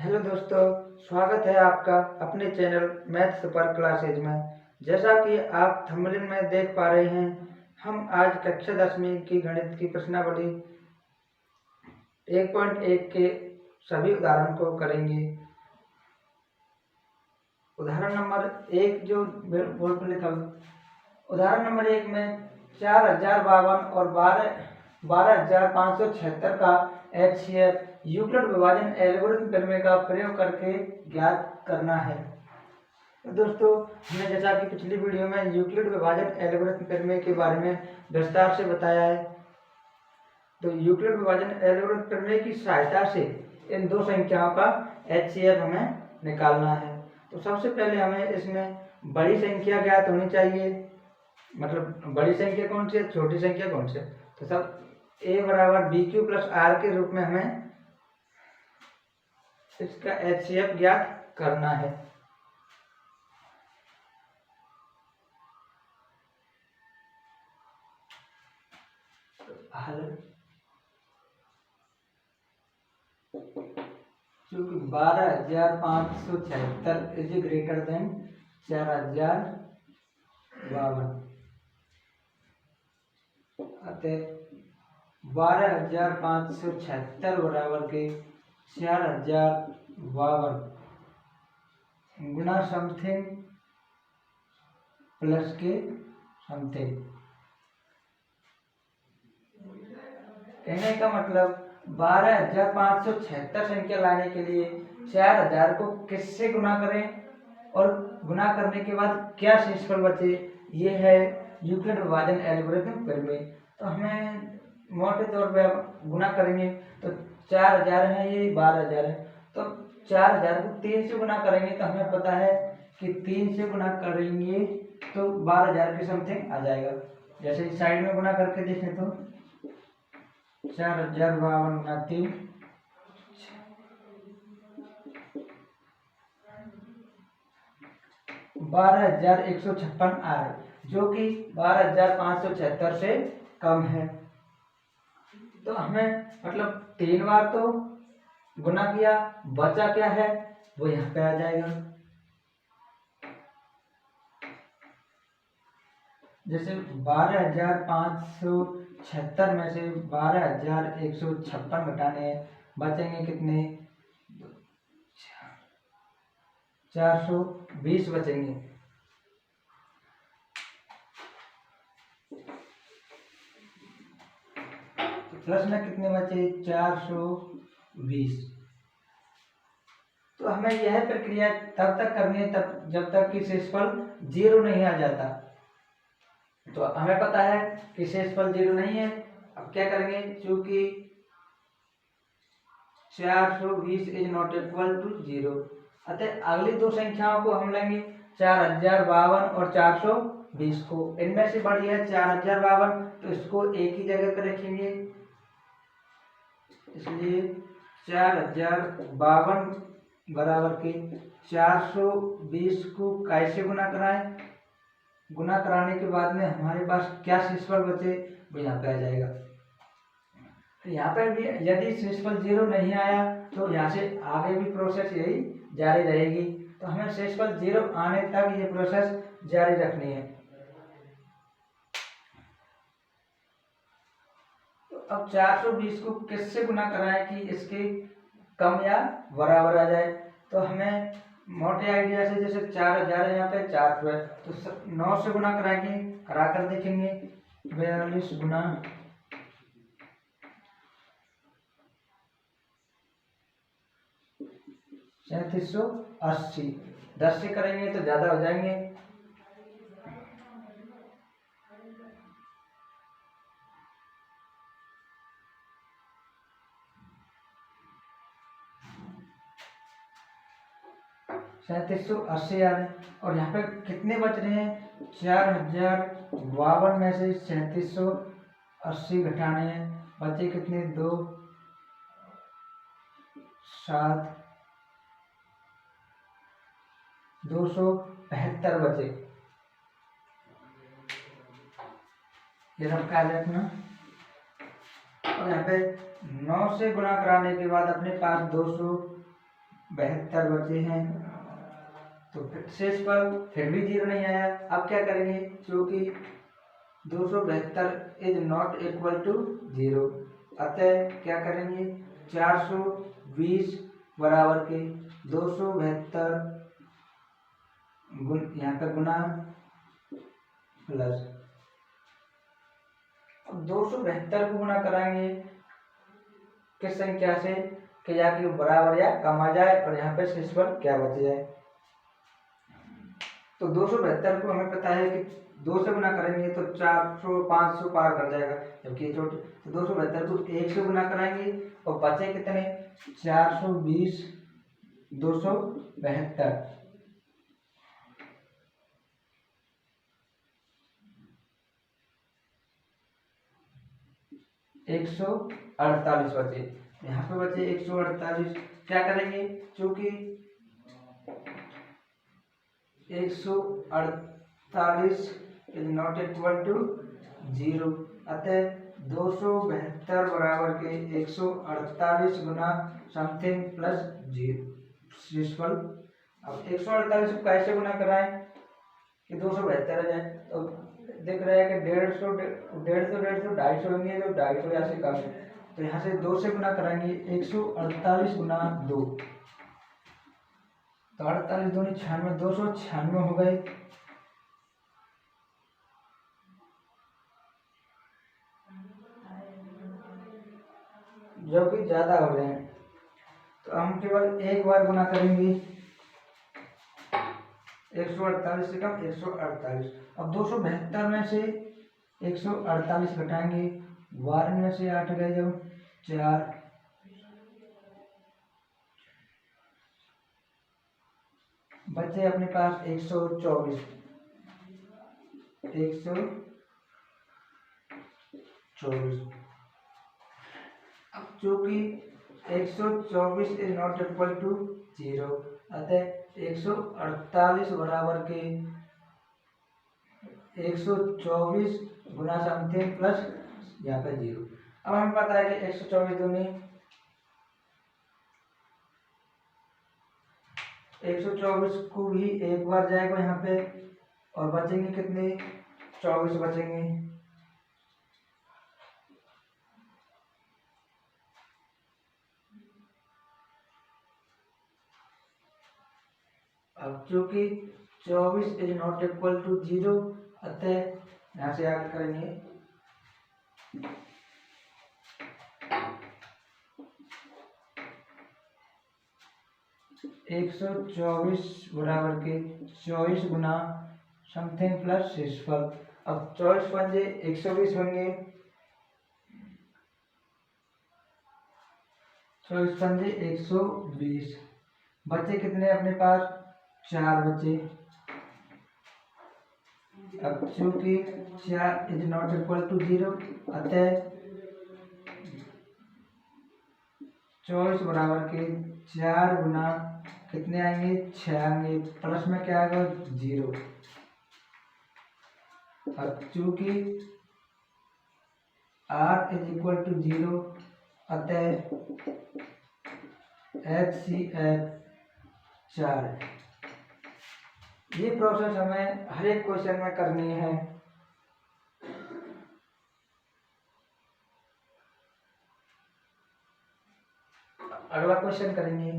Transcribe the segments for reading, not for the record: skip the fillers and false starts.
Hello दोस्तों, स्वागत है आपका अपने चैनल मैथ सुपर क्लासेज में। जैसा कि आप थंबनेल में देख पा रहे हैं, हम आज कक्षा 10वीं की गणित की प्रश्नावली 1.1 के सभी उदाहरण को करेंगे। उदाहरण नंबर 1 जो बोर्ड पर लिखा हुआ, उदाहरण नंबर 1 में 4052 और 12576 का HCF यूक्लिड विभाजन एल्गोरिथम प्रमेय का प्रयोग करके ज्ञात करना है। तो दोस्तों, हमने जैसा कि पिछली वीडियो में यूक्लिड विभाजन एल्गोरिथम प्रमेय के बारे में विस्तार से बताया है, तो यूक्लिड विभाजन एल्गोरिथम प्रमेय की सहायता से इन दो संख्याओं का HCF हमें निकालना है। तो सबसे पहले हमें इसमें बड़ी संख्या ज्ञात होनी चाहिए, मतलब बड़ी संख्या कौन सी है, छोटी संख्या कौन सी है। तो सब a बराबर BQ प्लस R के रूप में हमें इसका HCF ज्ञात करना है। हल चूंकि 12576 इज ग्रेटर देन 4052, अतः 12576 बराबर के 4052 गुना समथिंग प्लस के समथिंग। कहने का मतलब 12576 संख्या लाने के लिए 4000 को किससे गुना करें और गुना करने के बाद क्या शेषफल बचे, ये है यूक्लिड विभाजन एल्गोरिथम प्रमेय। तो हमें मोटे तौर पे गुना करेंगे तो 4000 है, ये 12000 है, तो 4000 को 3 से गुना करेंगे तो हमें पता है कि 3 से गुना करेंगे तो 12000 के समथिंग आ जाएगा। जैसे इस साइड में गुना करके देखें तो 4052 गुना 3 12156 आ रहा है, जो कि 12576 से कम है। तो हमें मतलब 3 बार तो गुना किया, बचा क्या है वो यहाँ पे आ जाएगा। जैसे 12576 में से 12156 घटाने हैं, बचेंगे कितने, 420 बचेंगे। प्लस में कितने बचे, 420। तो हमें यह प्रक्रिया तब तक करनी है तब जब तक कि शेषफल 0 नहीं आ जाता। तो हमें पता है कि शेषफल 0 नहीं है। अब क्या करेंगे, चूंकि 420 इज नॉट इक्वल टू 0, अतः अगली दो संख्याओं को हम लेंगे 4052 और 420 को। इनमें से बड़ी है 4052, तो इसको एक ही जगह पर रखेंगे, इसलिए 4052 बराबर के 420 को कैसे गुना कराएं, गुना कराने के बाद में हमारे पास क्या शेषफल बचे वो यहाँ पे आ जाएगा। तो यहाँ पर भी यदि शेषफल 0 नहीं आया तो यहाँ से आगे भी प्रोसेस यही जारी रहेगी। तो हमें शेषफल 0 आने तक ये प्रोसेस जारी रखनी है। तो अब 420 को किससे गुना कराएं कि इसके कम या बराबर आ जाए। तो हमें मोटे आइडिया से, जैसे 4000 है, यहाँ पे 400 है, तो 9 से गुना कराएंगे, कराकर देखेंगे 42 गुना 3780, 10 से करेंगे तो ज्यादा हो जाएंगे। $3780 आ रहे हैं। और यहाँ पे कितने बच रहे हैं, 4052 में से 3780 घटाने हैं, बचे कितने, 2 7 272 बचे। ये रखा है अपना। और यहाँ पे 9 से गुणा कराने के बाद अपने पास 72 बचे हैं। तो शेष पर फिर भी 0 नहीं आया। अब क्या करेंगे, क्योंकि 272 इज नॉट इक्वल टू 0, अतः क्या करेंगे, 420 बराबर के 272 यहाँ पर गुना प्लस। अब 272 को गुना कराएंगे किस संख्या से कि या कि बराबर या कम आ जाए और यहाँ पे शेषफल क्या बच जाए। तो 272 को हमें पता है कि 2 से गुना करेंगे तो 400 500 पार कर जाएगा, जबकि ये छोटे। तो 272 को 1 से गुना कराएंगे और बचे कितने, 420 272। 148 बचे, यहाँ पे बचे 148। क्या करेंगे, चूंकि 148 इज नॉट इक्वल टू 0, अतः 272 बराबर के 148 गुना समथिंग प्लस 0 शेषफल। अब 148 को कैसे गुना कराएं कि 272 आ जाए। तो दिख रहा है कि 150 250 होंगे, जो 250 यहाँ से कम है। तो यहाँ से 2 से गुना कराएंगे, 148 गुना 2, तो 48 दूनी 96, 296 हो गए। जो कि ज्यादा हो रहे हैं, तो हम केवल एक बार गुना करेंगे, 148 से कम 148। अब 272 में से 148 घटाएंगे, 12 में से 8 गए जब 4, बचे अपने पास 124। अब चूंकि 124 इज नॉट इक्वल टू 0, अतः 148 बराबर के 124 गुना समथिंग प्लस यहाँ पे 0। अब हमें पता है कि 124 दूनी 124 को भी एक बार जाएगा यहाँ पे, और बचेंगे कितने, 24 बचेंगे। अब चूंकि 24 इज नॉट इक्वल टू 0, अतः यहाँ से याद करेंगे 124 बराबर के 24 गुना समथिंग प्लस शेषफल। अब 24 पंजे 120 होंगे, 24 पंजे 120, बचे कितने अपने पास, 4 बचे। अब चूंकि 4 इज नॉट इक्वल टू 0, अतः 24 बराबर के 4 गुना कितने आएंगे, 6 आएंगे, प्लस में क्या आएगा, 0। अब चूंकि r इज इक्वल टू 0, अतः HCF 4। ये प्रोसेस हमें हर एक क्वेश्चन में करनी है। अगला क्वेश्चन करेंगे,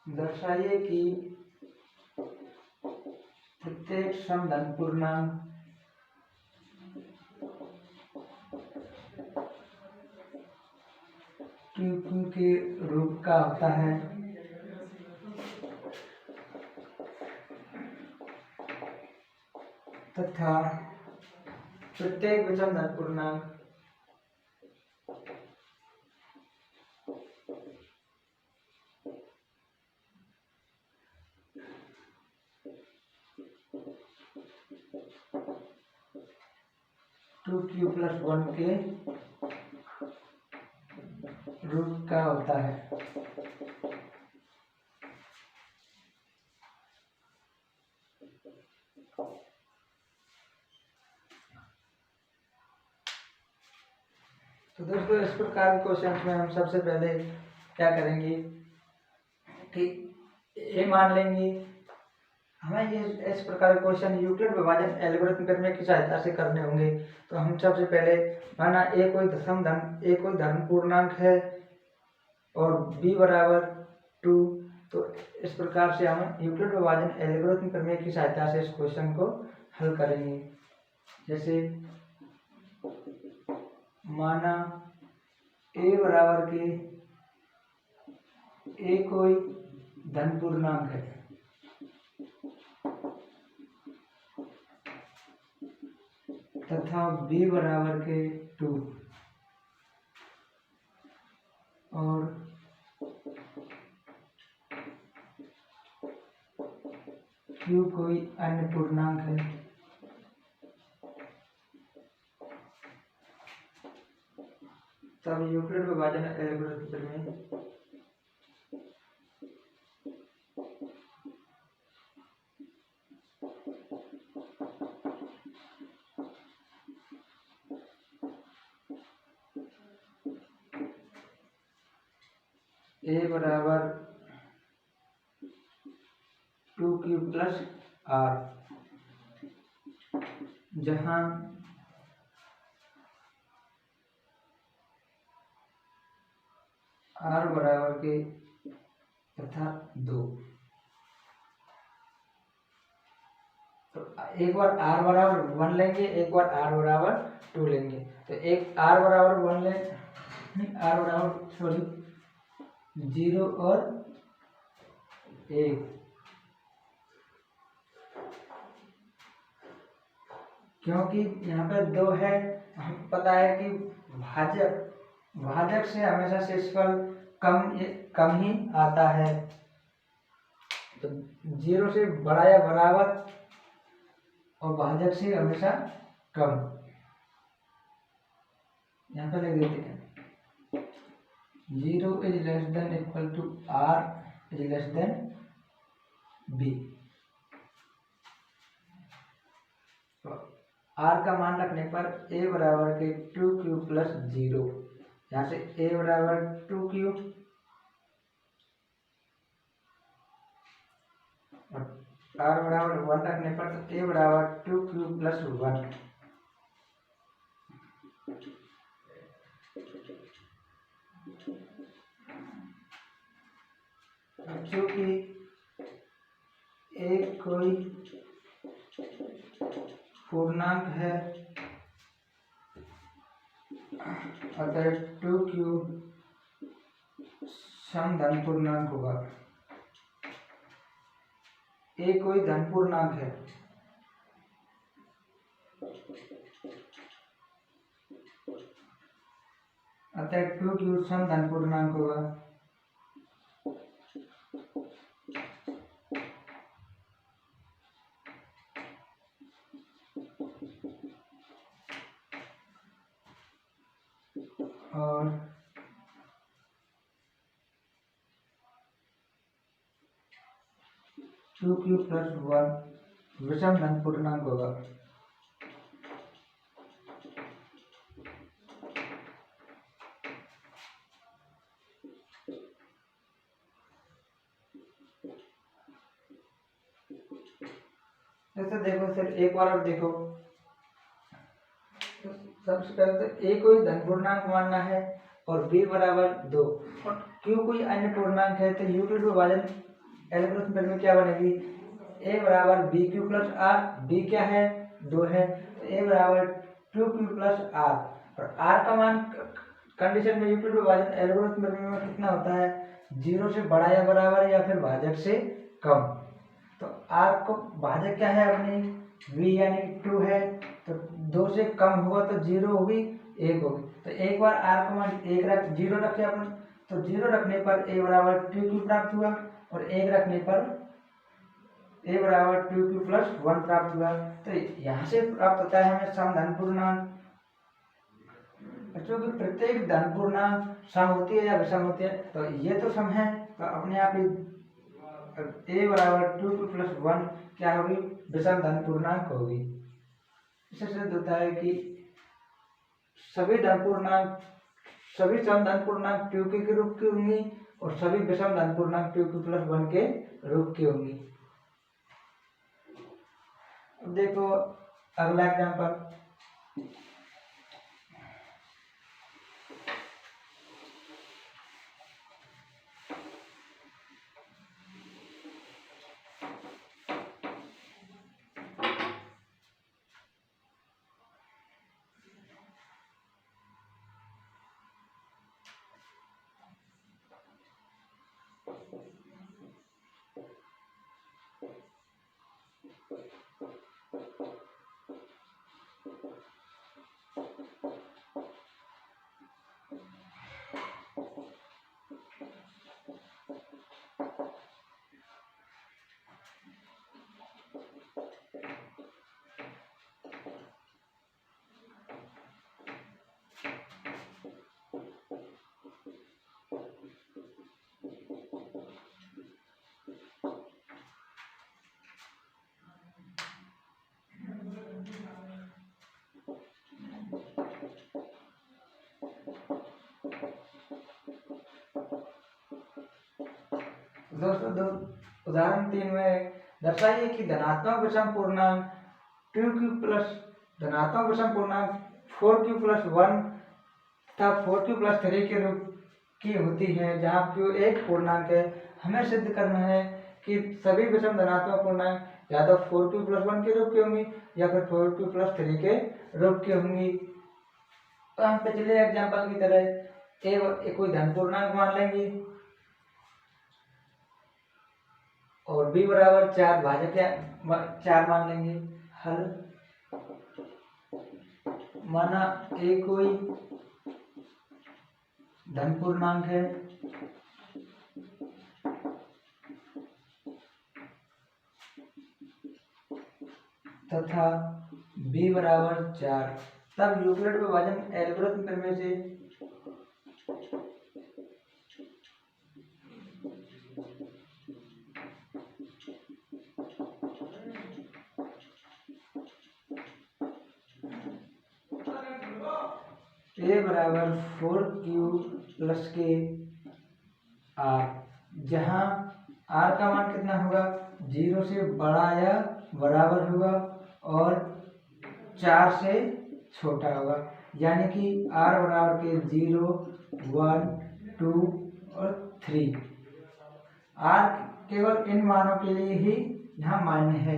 दर्शाइए कि प्रत्येक समधन पूर्णांक Q के रूप का होता है तथा प्रत्येक विषम धन पूर्णांक 2q प्लस 1 के रूट का होता है। तो दोस्तों इस प्रकार के क्वेश्चन में हम सबसे पहले क्या करेंगे कि ये मान लेंगे हमें ये इस प्रकार के क्वेश्चन यूक्लिड विभाजन एल्गोरिथम प्रमेय की सहायता से करने होंगे। तो हम सबसे पहले माना ए कोई धन पूर्णांक है और b बराबर 2। तो इस प्रकार से हम यूक्लिड विभाजन एल्गोरिथम प्रमेय की सहायता से इस क्वेश्चन को हल करेंगे। जैसे माना a बराबर के a कोई धन पूर्णांक है तथा b बराबर के 2 और q कोई अन्य पूर्णांक है। तब यूक्लिड विभाजन एल्गोरिथम प्रमेय a बराबर 2q प्लस r, जहाँ r बराबर के तथा 2। तो एक बार r बराबर 1 लेंगे, एक बार r बराबर 2 लेंगे। तो एक r बराबर 1 ले r बराबर 0 और 1, क्योंकि यहाँ पर 2 है। हम पता है कि भाजक से हमेशा शेषफल कम ही आता है। तो 0 से बड़ा या बराबर और भाजक से हमेशा कम। यहाँ पर लिख देते हैं 0 is less than equal to r is less than b। तो r का मान रखने पर a बराबर के 2q प्लस 0, यहाँ से a बराबर 2q और r बराबर 1 रखने पर तो a बराबर 2q प्लस 1। क्योंकि एक कोई पूर्णांक है अगर 2q सम धन पूर्णांक होगा। a कोई धन पूर्णांक है अतः 2q सम धन पूर्णांक होगा। और टू क्यू प्लस 1 विषम धन पूर्णांक होगा। जैसे देखो सर एक बार और देखो, सबसे पहले तो a कोई धन पूर्णांक मानना है और b बराबर 2 और q कोई अन्य पूर्णांक है। तो यूक्लिड विभाजन एल्गोरिथम में क्या बनेगी, a बराबर b q plus r, b क्या है 2 है, तो a बराबर 2q प्लस r और r का मान कंडीशन में यूक्लिड विभाजन एल्गोरिथम में कितना होता है, 0 से बड़ा या बराबर या फिर भाजक से कम। तो r को भाजक क्या है अपनी v यानी 2 है, तो 2 से कम होगा तो 0 होगी 1 होगी। तो एक बार r का मान 0 रखे अपन, तो 0 रखने पर a बराबर 2q प्राप्त हुआ और 1 रखने पर a बराबर 2q प्लस 1 प्राप्त हुआ। तो यहाँ से प्राप्त होता है हमें सम धन पूर्णांक बच्चों की प्रत्येक धन पूर्णांक सम होती है या विषम होती है, तो ये तो सम है, तो अपने आप ही a बराबर 2 प्लस 1 क्या होगी, विषम धन पूर्णांक होगी। इससे सिद्ध होता है कि सभी धन पूर्णांक, सभी सम धन पूर्णांक 2k के रूप की होंगी और सभी विषम धन पूर्णांक 2k प्लस 1 के रूप की होंगी। अब देखो अगला एग्जाम्पल, दोस्तों उदाहरण 3 में दर्शाइए कि धनात्मक विषम पूर्णांक 2q प्लस धनात्मक विषम पूर्णांक 4q प्लस 1 तथा 4q प्लस 3 के रूप की होती है, जहाँ q एक पूर्णांक है। हमें सिद्ध करना है कि सभी विषम धनात्मक पूर्णांक या तो 4q प्लस 1 के रूप की होंगी या फिर 4q प्लस 3 के रूप की होंगी। तो हम पिछले एग्जाम्पल की तरह कोई धन पूर्णांक मान लेंगे और b बराबर 4 भाजक 4 मान लेंगे। हल माना a कोई धन पूर्णांक है तथा b बराबर 4, तब यूक्लिड विभाजन एल्गोरिथम प्रमेय से a बराबर 4q प्लस के r, जहाँ r का मान कितना होगा, 0 से बड़ा या बराबर होगा और 4 से छोटा होगा, यानी कि r बराबर के 0, 1, 2 और 3। r केवल इन मानों के लिए ही यहाँ मान्य है।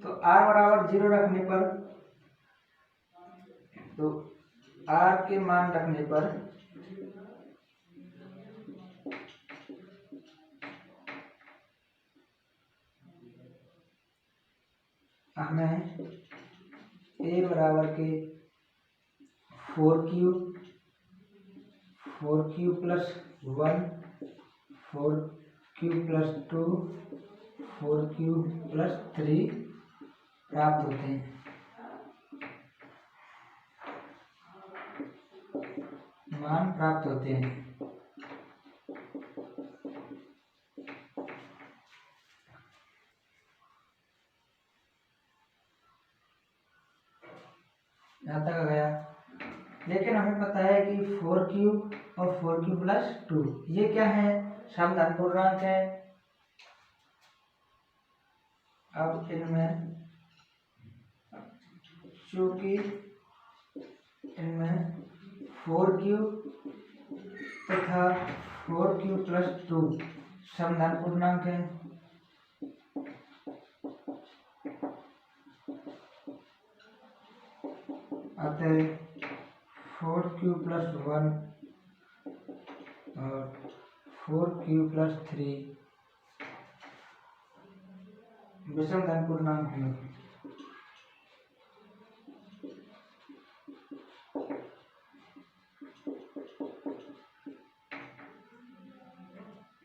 तो r बराबर 0 रखने पर, तो r के मान रखने पर हमें a बराबर के 4q plus 1, 4q plus 2, 4q plus 3 प्राप्त होते हैं। मान प्राप्त होते हैं। यहाँ तक आ गया। लेकिन हमें पता है कि 4q और 4q प्लस 2 ये क्या है, सम धन पूर्णांक है। अब इनमें चूंकि इनमें 4q तथा 4q प्लस 2 सम धन पूर्णांक है, अतः 4q प्लस 1 और 4q प्लस 3 विषम धन पूर्णांक है।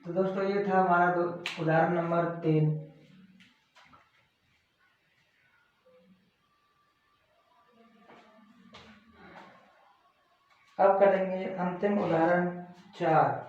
तो दोस्तों ये था हमारा उदाहरण नंबर 3। अब करेंगे अंतिम उदाहरण 4।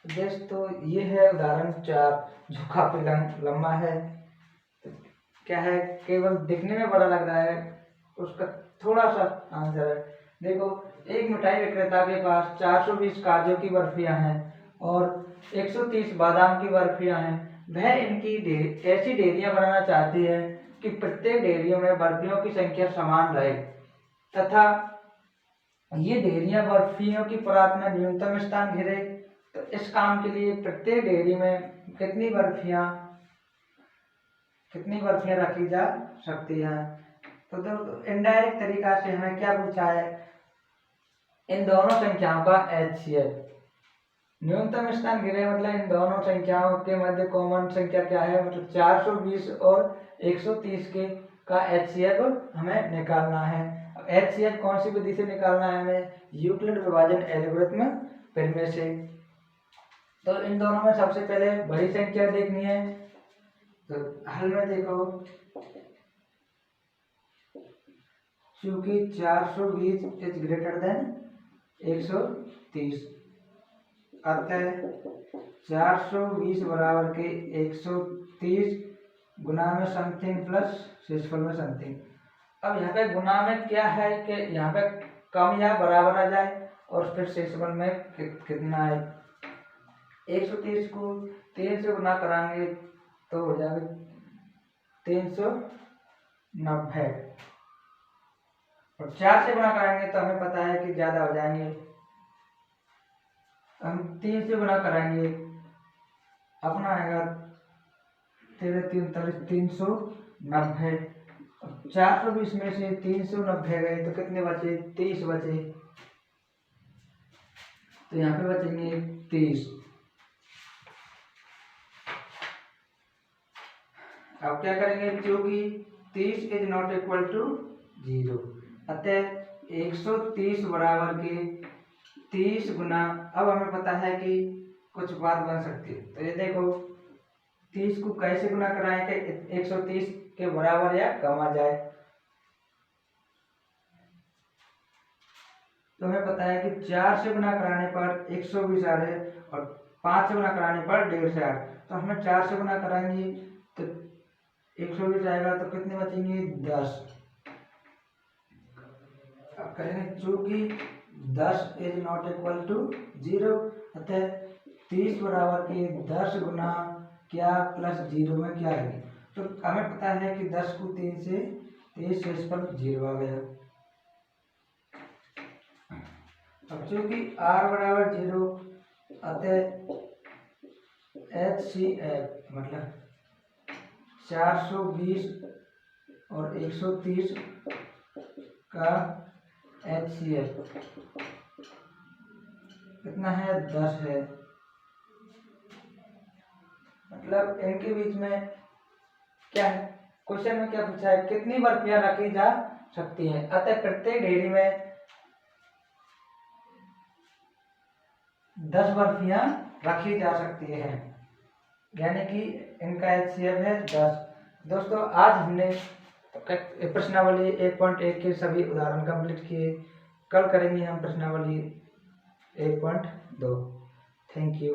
दोस्तों ये है उदाहरण 4 जो काफी लंबा है। तो क्या है, केवल दिखने में बड़ा लग रहा है, उसका थोड़ा सा आंसर है। देखो, एक मिठाई विक्रेता के पास 420 काजू की बर्फियां हैं और 130 बादाम की बर्फियां हैं। वह इनकी ऐसी डेयरियां बनाना चाहती है कि प्रत्येक डेयरियों में बर्फियों की संख्या समान रहे तथा ये डेयरियां बर्फियों की परात में न्यूनतम स्थान घेरे। तो इस काम के लिए प्रत्येक डेयरी में कितनी बर्फियां रखी जा सकती हैं। तो इनडायरेक्ट तरीका से हमें क्या पूछा है, इन दोनों संख्याओं का HCF, न्यूनतम स्थान घेरे मतलब इन दोनों संख्याओं के मध्य कॉमन संख्या क्या है, मतलब 420 और 130 के का HCF हमें निकालना है। अब HCF कौन सी विधि से निकालना है हमें, यूक्लिड विभाजन एल्गोरिथम प्रमेय से। तो इन दोनों में सबसे पहले बड़ी संख्या देखनी है। तो हल में देखो, चूंकि 420 इज ग्रेटर देन 130, अतः 420 बराबर के 130 गुना में समथिंग प्लस शेषफल में समथिंग। अब यहाँ पे गुना में क्या है कि यहाँ पे कम या बराबर आ जाए और फिर शेषफल में कितना है। 130 को 3 से गुना कराएंगे तो हो जाएगा 390 और 4 से गुना कराएंगे तो हमें पता है कि ज्यादा हो जाएंगे। हम 3 से गुना कराएंगे, अपना आएगा 390। 420 में से 390 गए तो कितने बचे, 30 बचे। तो यहाँ पे बचेंगे 30। अब क्या करेंगे, क्योंकि 30 इज नॉट इक्वल टू 0, अतः 130 बराबर के 30 गुना, अब हमें पता है कि कुछ बात बन सकती है। तो ये देखो 30 को कैसे गुना कराएं कि 130 के बराबर या कम आ जाए। तो हमें पता है कि 4 से गुना कराने पर 120 आ रहे और 5 से गुना कराने पर 150 आ रहे। तो हमें 4 से गुना कराएंगे तो 120 आएगा, तो कितने बचेंगे 10। अब करेंगे चूंकि 10 इज नॉट इक्वल टू 0, अतः 30 बराबर के 10 गुना क्या प्लस 0 में क्या है। तो हमें पता है कि 10 को 3 से 30 से इस पर 0 आ गया। अब चूंकि r बराबर 0, अतः HCF मतलब 420 और 130 का HCF कितना है, 10 है। मतलब इनके बीच में क्या है, क्वेश्चन में क्या पूछा है, कितनी बर्फियां रखी जा सकती हैं। अतः प्रत्येक ढेरी में 10 बर्फियां रखी जा सकती हैं, यानी कि इनका HCF है 10। दोस्तों आज हमने प्रश्नावली 1.1 के सभी उदाहरण कंप्लीट किए। कल करेंगे हम प्रश्नावली 1.2। Thank you.